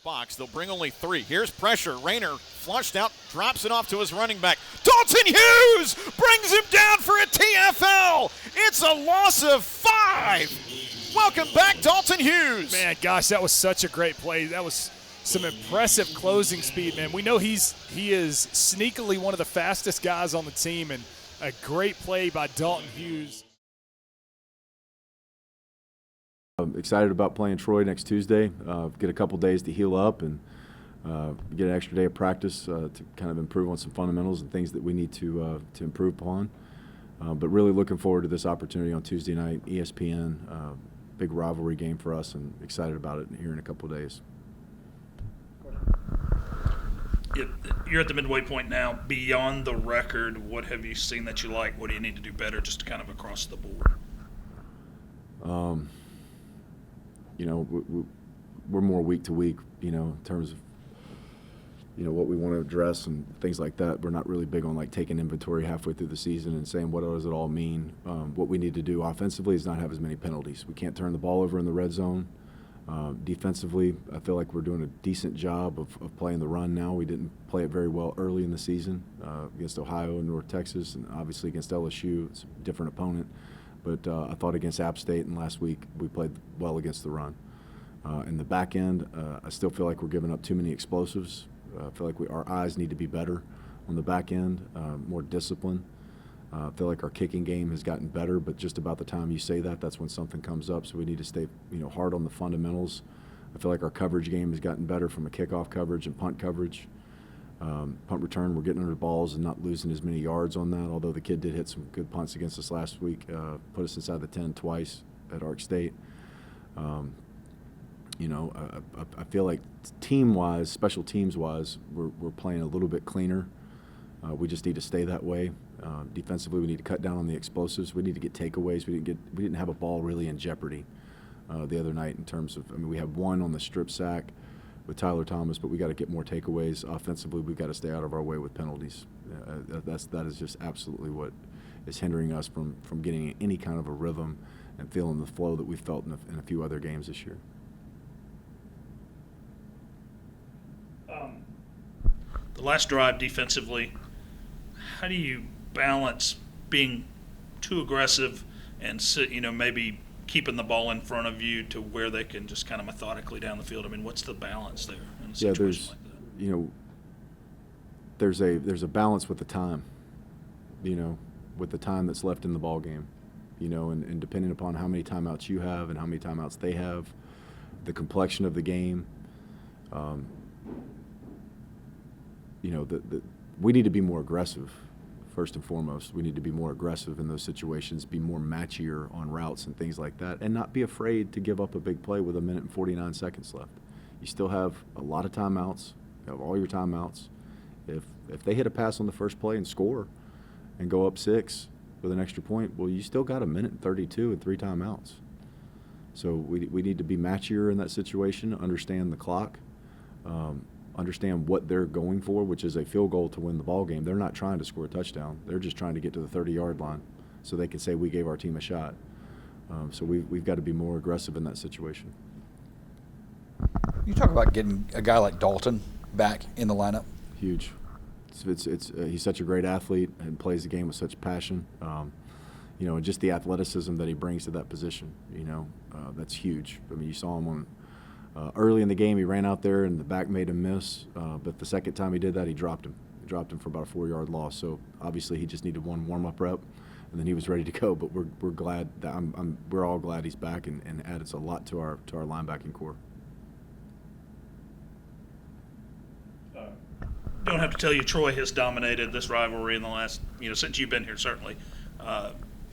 box. They'll bring only 3. Here's pressure. Rayner flushed out, drops it off to his running back. Dalton Hughes brings him down for a TFL. It's a loss of 5. Welcome back, Dalton Hughes. Man, gosh, that was such a great play. That was some impressive closing speed, man. We know he is sneakily one of the fastest guys on the team, and a great play by Dalton Hughes. I'm excited about playing Troy next Tuesday. Get a couple days to heal up and get an extra day of practice to kind of improve on some fundamentals and things that we need to improve upon. But really looking forward to this opportunity on Tuesday night, ESPN. Big rivalry game for us, and excited about it here in a couple days. You're at the midway point now. Beyond the record, what have you seen that you like? What do you need to do better, just kind of across the board? We're more week to week, in terms of, what we want to address and things like that. We're not really big on like taking inventory halfway through the season and saying, what does it all mean? What we need to do offensively is not have as many penalties. We can't turn the ball over in the red zone. Defensively, I feel like we're doing a decent job of playing the run now. We didn't play it very well early in the season against Ohio and North Texas, and obviously against LSU. It's a different opponent. But I thought against App State and last week we played well against the run. In the back end, I still feel like we're giving up too many explosives. I feel like our eyes need to be better on the back end, more discipline. I feel like our kicking game has gotten better, but just about the time you say that, that's when something comes up. So we need to stay, hard on the fundamentals. I feel like our coverage game has gotten better from a kickoff coverage and punt coverage. Punt return, we're getting under the balls and not losing as many yards on that, although the kid did hit some good punts against us last week, put us inside the 10 twice at Ark State. I feel like team-wise, special teams-wise, we're playing a little bit cleaner. We just need to stay that way. Defensively, we need to cut down on the explosives. We need to get takeaways. We didn't have a ball really in jeopardy the other night in terms of, we had one on the strip sack with Tyler Thomas, but we got to get more takeaways. Offensively, we've got to stay out of our way with penalties. That is just absolutely what is hindering us from getting any kind of a rhythm and feeling the flow that we felt in a few other games this year. The last drive defensively, how do you balance being too aggressive and maybe keeping the ball in front of you to where they can just kind of methodically down the field? What's the balance there in a situation like that? There's a balance with the time, with the time that's left in the ball game, and depending upon how many timeouts you have and how many timeouts they have, the complexion of the game. We need to be more aggressive. First and foremost, we need to be more aggressive in those situations, be more matchier on routes and things like that, and not be afraid to give up a big play with 1 minute and 49 seconds left. You still have a lot of timeouts. You have all your timeouts. If they hit a pass on the first play and score and go up 6 with an extra point, well, you still got 1 minute and 32 and 3 timeouts. So we need to be matchier in that situation, understand the clock, understand what they're going for, which is a field goal to win the ball game. They're not trying to score a touchdown. They're just trying to get to the 30-yard line so they can say we gave our team a shot. So we've got to be more aggressive in that situation. You talk about getting a guy like Dalton back in the lineup. Huge. He's such a great athlete and plays the game with such passion. And just the athleticism that he brings to that position, that's huge. You saw him on early in the game, he ran out there and the back made him miss. But the second time he did that, he dropped him. He dropped him for about a 4-yard loss. So obviously he just needed one warm-up rep, and then he was ready to go. But we're glad that we're all glad he's back and adds a lot to our linebacking core. Don't have to tell you, Troy has dominated this rivalry in the last, since you've been here, certainly.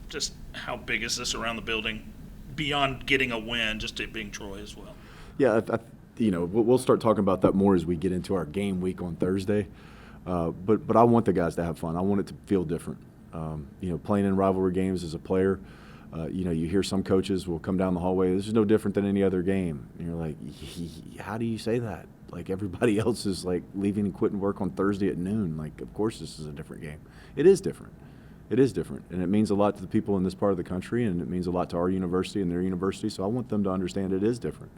Just how big is this around the building, beyond getting a win, just it being Troy as well? Yeah, we'll start talking about that more as we get into our game week on Thursday. But I want the guys to have fun. I want it to feel different. Playing in rivalry games as a player, you hear some coaches will come down the hallway, this is no different than any other game. And you're like, how do you say that? Like everybody else is like leaving and quitting work on Thursday at noon. Like, of course this is a different game. It is different. It is different. And it means a lot to the people in this part of the country, and it means a lot to our university and their university. So I want them to understand it is different.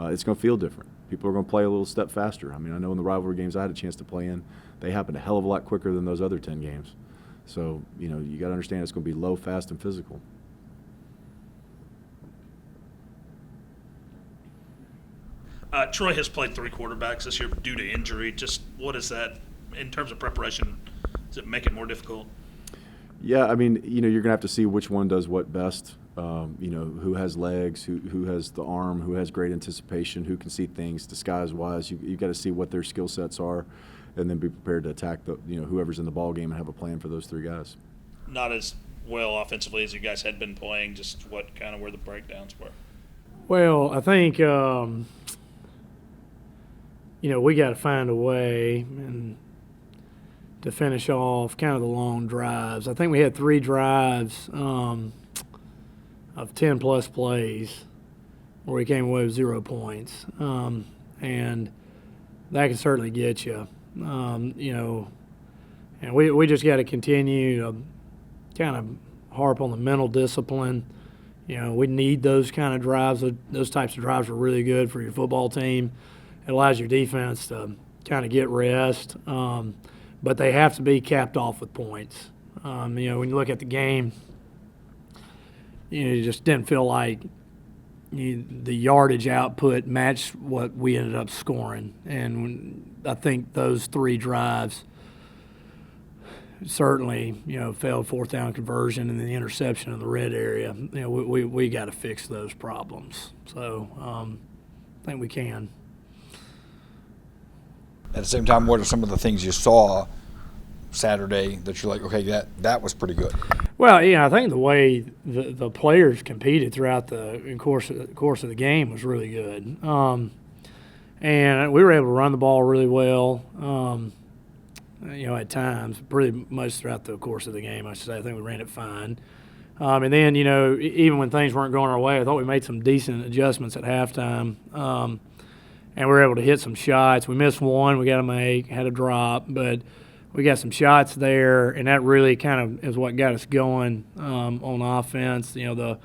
it's going to feel different. People are going to play a little step faster. I mean, I know in the rivalry games I had a chance to play in, they happened a hell of a lot quicker than those other 10 games. So, you know, you got to understand it's going to be low, fast, and physical. Troy has played 3 quarterbacks this year due to injury. Just what is that in terms of preparation? Does it make it more difficult? Yeah, I mean, you know, you're going to have to see which one does what best. You know, who has legs, who has the arm, who has great anticipation, who can see things disguise-wise. You've got to see what their skill sets are, and then be prepared to attack whoever's in the ball game and have a plan for those 3 guys. Not as well offensively as you guys had been playing. Just where the breakdowns were. Well, I think you know, we got to find a way to finish off kind of the long drives. I think we had 3 drives of 10-plus plays where we came away with 0 points. And that can certainly get you. You know, and we just got to continue to kind of harp on the mental discipline. You know, we need those kind of drives. Those types of drives are really good for your football team. It allows your defense to kind of get rest. But they have to be capped off with points. You know, when you look at the game, you know, it just didn't feel like the yardage output matched what we ended up scoring. And I think those 3 drives certainly, you know, failed 4th down conversion and the interception in the red area. You know, we got to fix those problems. So I think we can. At the same time, what are some of the things you saw Saturday that you're like, okay, that was pretty good? Well, yeah, I think the way the players competed throughout the course of the game was really good, and we were able to run the ball really well. You know, at times, pretty much throughout the course of the game, I should say. I think we ran it fine. And then, you know, even when things weren't going our way, I thought we made some decent adjustments at halftime. And we were able to hit some shots. We missed one. We got to make, had a drop, but we got some shots there, and that really kind of is what got us going on offense. You know,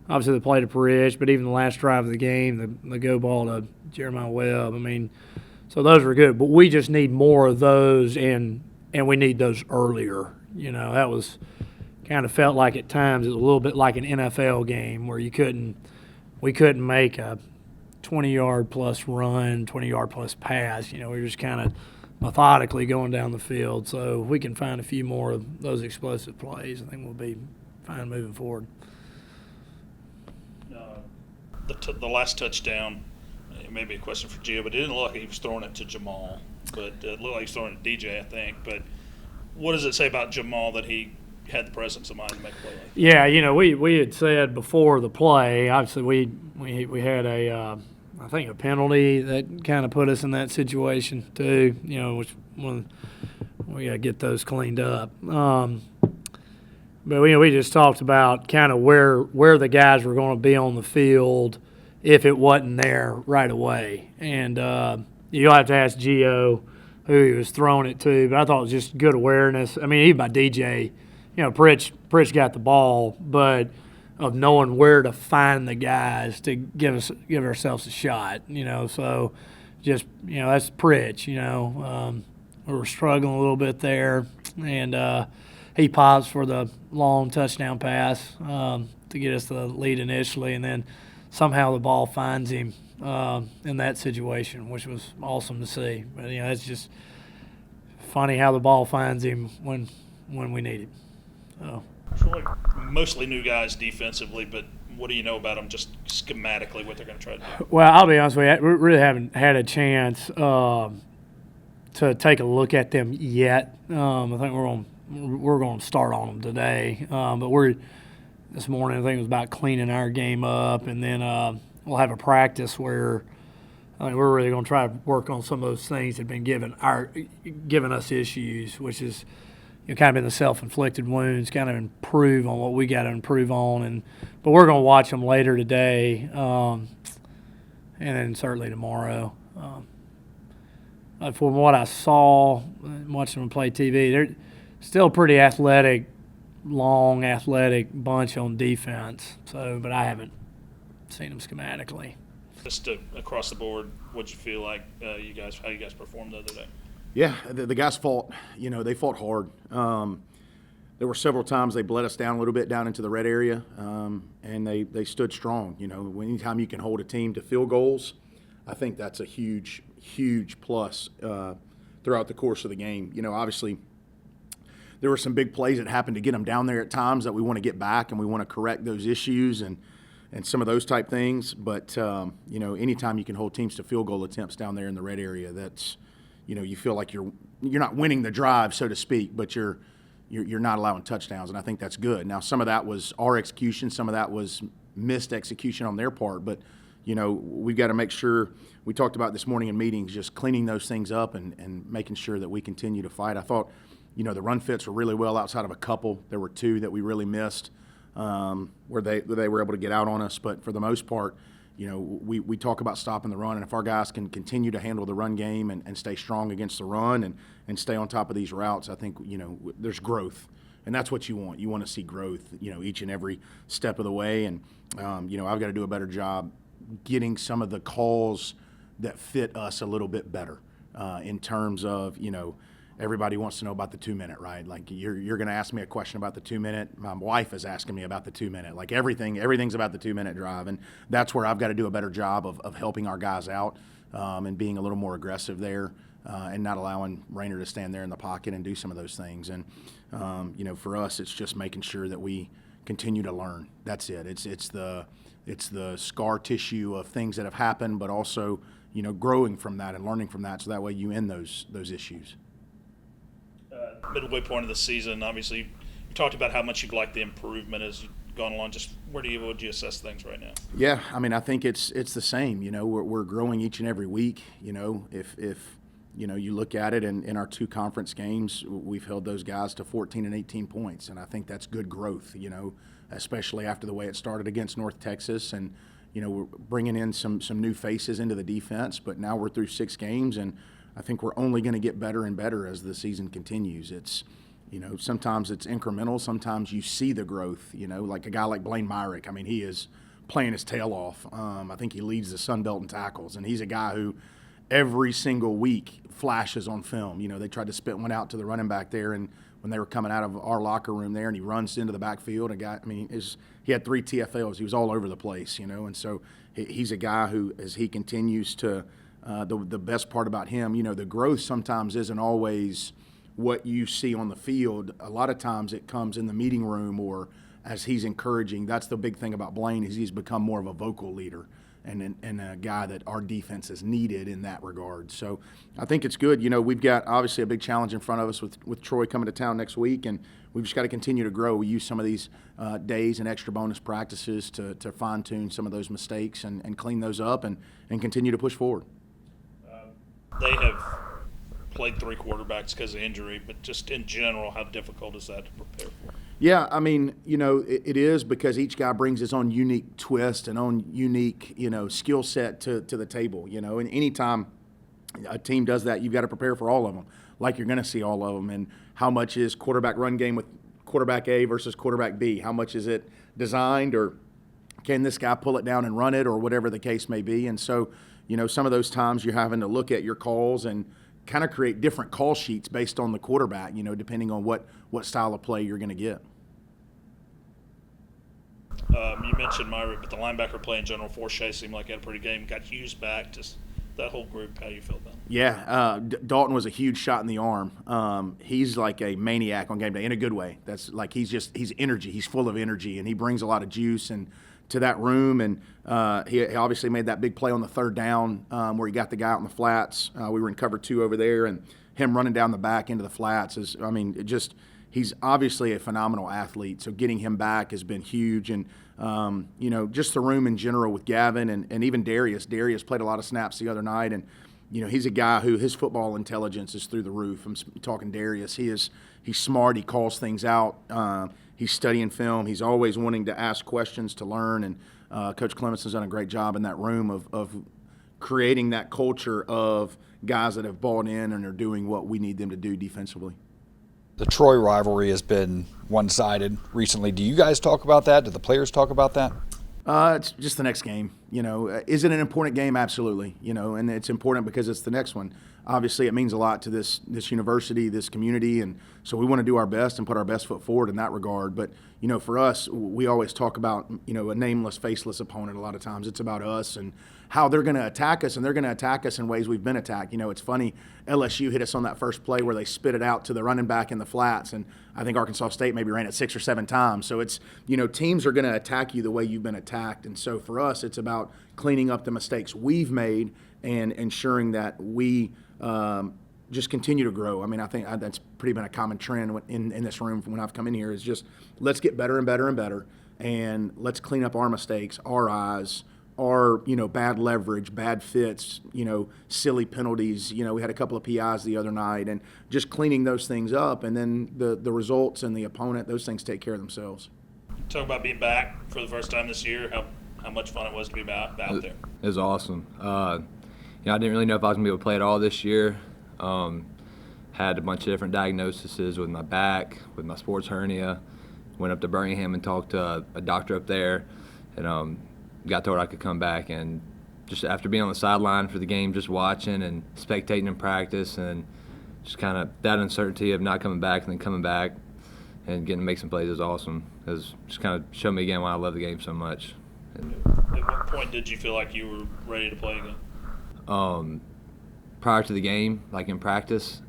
obviously the play to Parrish, but even the last drive of the game, the go ball to Jeremiah Webb. I mean, so those were good, but we just need more of those, and we need those earlier. You know, that was kind of felt like at times it was a little bit like an NFL game where we couldn't make a 20-yard plus run, 20-yard plus pass. You know, we were just kind of methodically going down the field. So if we can find a few more of those explosive plays, I think we'll be fine moving forward. The last touchdown, it may be a question for Gio, but it didn't look like he was throwing it to Jamal. But it looked like he was throwing it to DJ, I think. But what does it say about Jamal that he had the presence of mind to make a play like that? Yeah, you know, we had said before the play, obviously we had I think a penalty that kind of put us in that situation too, you know, which we got to get those cleaned up. But we just talked about kind of where the guys were going to be on the field if it wasn't there right away. And you'll have to ask Gio who he was throwing it to, but I thought it was just good awareness. I mean, even by DJ, you know, Pritch got the ball, but of knowing where to find the guys to give ourselves a shot, you know. So just, you know, that's Pritch, you know. We were struggling a little bit there, and he pops for the long touchdown pass to get us the lead initially, and then somehow the ball finds him in that situation, which was awesome to see. But, you know, it's just funny how the ball finds him when we need it. So. Troy, mostly new guys defensively, but what do you know about them just schematically, what they're going to try to do? Well, I'll be honest with you, we really haven't had a chance to take a look at them yet. I think we're going to start on them today. But this morning, I think it was about cleaning our game up, and then we'll have a practice where I think we're really going to try to work on some of those things that have been giving us issues, which is, you know, kind of been the self-inflicted wounds, kind of improve on what we got to improve on. But we're going to watch them later today, and then certainly tomorrow. From what I saw, watching them play TV, they're still a pretty athletic, long athletic bunch on defense. So, but I haven't seen them schematically. Just across the board, what'd you feel like how you guys performed the other day? Yeah, the guys fought. They fought hard. There were several times they bled us down a little bit down into the red area, and they stood strong. Anytime you can hold a team to field goals, I think that's a huge, huge plus throughout the course of the game. Obviously, there were some big plays that happened to get them down there at times that we want to get back and we want to correct those issues and some of those type things. But, anytime you can hold teams to field goal attempts down there in the red area, that's, you feel like you're not winning the drive, so to speak, but you're not allowing touchdowns, and I think that's good. Now, some of that was our execution, some of that was missed execution on their part, but, we've got to make sure, we talked about this morning in meetings, just cleaning those things up and making sure that we continue to fight. I thought, the run fits were really well outside of a couple. There were two that we really missed where they were able to get out on us, but for the most part, we talk about stopping the run, and if our guys can continue to handle the run game and stay strong against the run and stay on top of these routes, I think, there's growth. And that's what you want. You want to see growth, each and every step of the way. And, I've got to do a better job getting some of the calls that fit us a little bit better in terms of, everybody wants to know about the 2-minute, right? Like you're going to ask me a question about the 2-minute. My wife is asking me about the 2-minute. Like everything's about the 2-minute drive, and that's where I've got to do a better job of helping our guys out and being a little more aggressive there and not allowing Rayner to stand there in the pocket and do some of those things. And for us, it's just making sure that we continue to learn. That's it. It's the scar tissue of things that have happened, but also growing from that and learning from that, so that way you end those issues. Midway point of the season, obviously, you talked about how much you'd like the improvement as you've gone along. Just would you assess things right now? Yeah, I think it's the same. We're growing each and every week. If you look at it in our 2 conference games, we've held those guys to 14 and 18 points, and I think that's good growth. Especially after the way it started against North Texas, and we're bringing in some new faces into the defense. But now we're through 6 games, and I think we're only going to get better and better as the season continues. It's, sometimes it's incremental. Sometimes you see the growth, like a guy like Blaine Myrick. He is playing his tail off. I think he leads the Sun Belt in tackles, and he's a guy who every single week flashes on film. They tried to spit one out to the running back there, and when they were coming out of our locker room there, and he runs into the backfield. He had 3 TFLs. He was all over the place, and so he's a guy who, as he continues to the best part about him, the growth sometimes isn't always what you see on the field. A lot of times it comes in the meeting room or as he's encouraging. That's the big thing about Blaine, is he's become more of a vocal leader and a guy that our defense has needed in that regard. So I think it's good. We've got obviously a big challenge in front of us with Troy coming to town next week, and we've just got to continue to grow. We use some of these days and extra bonus practices to fine-tune some of those mistakes and clean those up and continue to push forward. They have played 3 quarterbacks because of injury, but just in general, how difficult is that to prepare for? Yeah, it is, because each guy brings his own unique twist and own unique, skill set to the table, and anytime a team does that, you've got to prepare for all of them, like you're going to see all of them. And how much is quarterback run game with quarterback A versus quarterback B? How much is it designed, or can this guy pull it down and run it, or whatever the case may be? And so, some of those times you're having to look at your calls and kind of create different call sheets based on the quarterback, depending on what style of play you're going to get. You mentioned Myrick, but the linebacker play in general, Forshea seemed like he had a pretty game. Got Hughes back. Just that whole group, how you feel about it? Yeah, Dalton was a huge shot in the arm. He's like a maniac on game day in a good way. That's like he's energy. He's full of energy, and he brings a lot of juice and to that room. And he obviously made that big play on the 3rd down where he got the guy out in the flats. We were in cover 2 over there, and him running down the back into the flats is, he's obviously a phenomenal athlete. So getting him back has been huge. And, just the room in general with Gavin and even Darius. Darius played a lot of snaps the other night, and, he's a guy who his football intelligence is through the roof. I'm talking Darius. He's smart. He calls things out. He's studying film. He's always wanting to ask questions to learn. And Coach Clemens has done a great job in that room of creating that culture of guys that have bought in and are doing what we need them to do defensively. The Troy rivalry has been one-sided recently. Do you guys talk about that? Do the players talk about that? It's just the next game. Is it an important game? Absolutely. And it's important because it's the next one. Obviously, it means a lot to this university, this community, and so we want to do our best and put our best foot forward in that regard. But for us, we always talk about a nameless, faceless opponent. A lot of times, it's about us and how they're going to attack us, and they're going to attack us in ways we've been attacked. It's funny. LSU hit us on that first play where they spit it out to the running back in the flats, and I think Arkansas State maybe ran it 6 or 7 times. So it's teams are going to attack you the way you've been attacked, and so for us, it's about cleaning up the mistakes we've made and ensuring that we just continue to grow. I mean, I think that's pretty been a common trend in this room when I've come in here is just let's get better and better and better, and let's clean up our mistakes, our eyes, our bad leverage, bad fits, silly penalties. We had a couple of PIs the other night, and just cleaning those things up, and then the results and the opponent, those things take care of themselves. Talk about being back for the first time this year. How much fun it was to be out there. It was awesome. I didn't really know if I was going to be able to play at all this year. Had a bunch of different diagnoses with my back, with my sports hernia. Went up to Birmingham and talked to a doctor up there, and got told I could come back. And just after being on the sideline for the game, just watching and spectating in practice, and just kind of that uncertainty of not coming back and then coming back and getting to make some plays was awesome. It was just kind of showed me again why I love the game so much. At what point did you feel like you were ready to play again? Prior to the game, like in practice,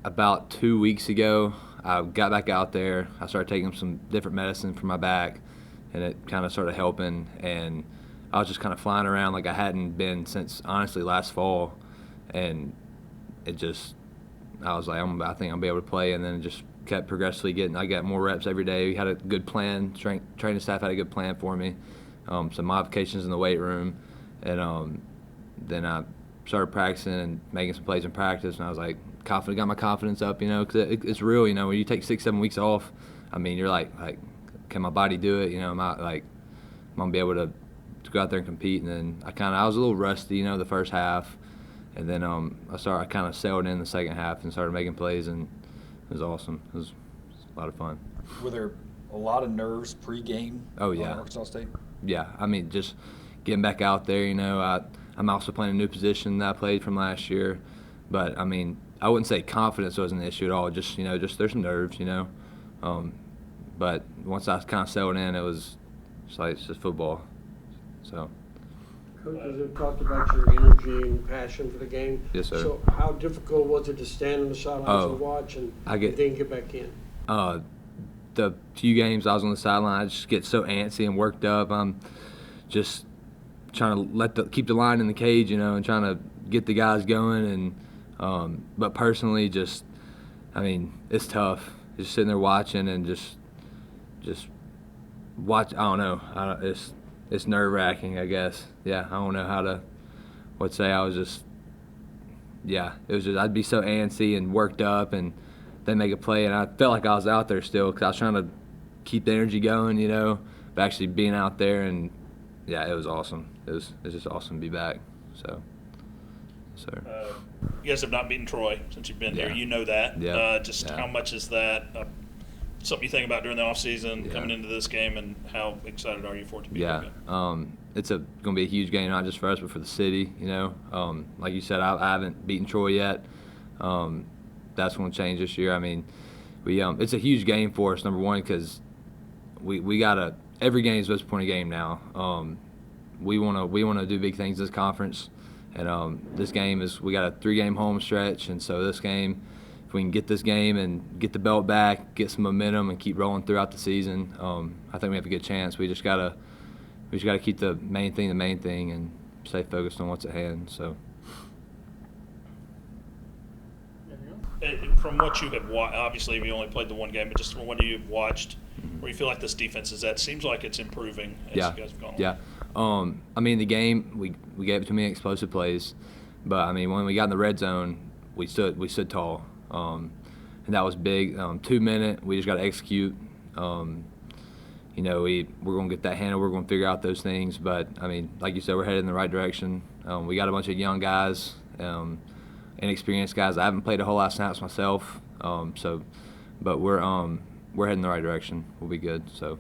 about 2 weeks ago, I got back out there. I started taking some different medicine for my back, and it kind of started helping. And I was just kind of flying around like I hadn't been since, honestly, last fall. And I was like, I think I'll be able to play. And then it just kept progressively I got more reps every day. We had a good plan. Training staff had a good plan for me. Some modifications in the weight room. And then I started practicing and making some plays in practice, and I was like confident, got my confidence up, because it's real, when you take 6-7 weeks off, I mean, you're like, can my body do it? I'm not I'm gonna be able to go out there and compete. And then I was a little rusty, the first half, and then I kind of settled in the second half and started making plays, and it was awesome. It was a lot of fun. Were there a lot of nerves pre-game? Oh yeah, Arkansas State. Yeah, I mean, just getting back out there, I'm also playing a new position that I played from last year. But, I mean, I wouldn't say confidence wasn't an issue at all. Just there's some nerves, But once I kind of settled in, it was it's just football. So. Coaches have talked about your energy and passion for the game. Yes, sir. So how difficult was it to stand on the sidelines and watch and then get back in? The few games I was on the sideline, I just get so antsy and worked up. I'm just trying to keep the line in the cage, and trying to get the guys going. And but personally, it's tough. Just sitting there watching and just watch. I don't know. It's nerve-wracking, I guess. Yeah, I don't know what to say. I was just, it was just I'd be so antsy and worked up, and then make a play, and I felt like I was out there still because I was trying to keep the energy going, but actually being out there, and yeah, it was awesome. It was just awesome to be back. So, sir. You guys have not beaten Troy since you've been here. You know that. Yeah. How much is that something you think about during the offseason, coming into this game, and how excited are you for it to be back? It's going to be a huge game, not just for us, but for the city, Like you said, I haven't beaten Troy yet. That's going to change this year. I mean, it's a huge game for us, number one, because we got every game is supposed to point a game now. We want to do big things this conference, and this game we got a 3-game home stretch, and so this game, if we can get this game and get the belt back, get some momentum, and keep rolling throughout the season, I think we have a good chance. We just gotta keep the main thing, and stay focused on what's at hand. So. From what you have watched, obviously we only played the one game, but just from what you've watched, where you feel like this defense is at, seems like it's improving as you guys have gone along. I mean, the game, we gave it to me explosive plays, but I mean, when we got in the red zone, we stood tall, and that was big. 2-minute, we just got to execute. We're going to get that handle. We're going to figure out those things, but I mean, like you said, we're headed in the right direction. We got a bunch of young guys. Inexperienced guys. I haven't played a whole lot of snaps myself, but we're heading in the right direction. We'll be good. So.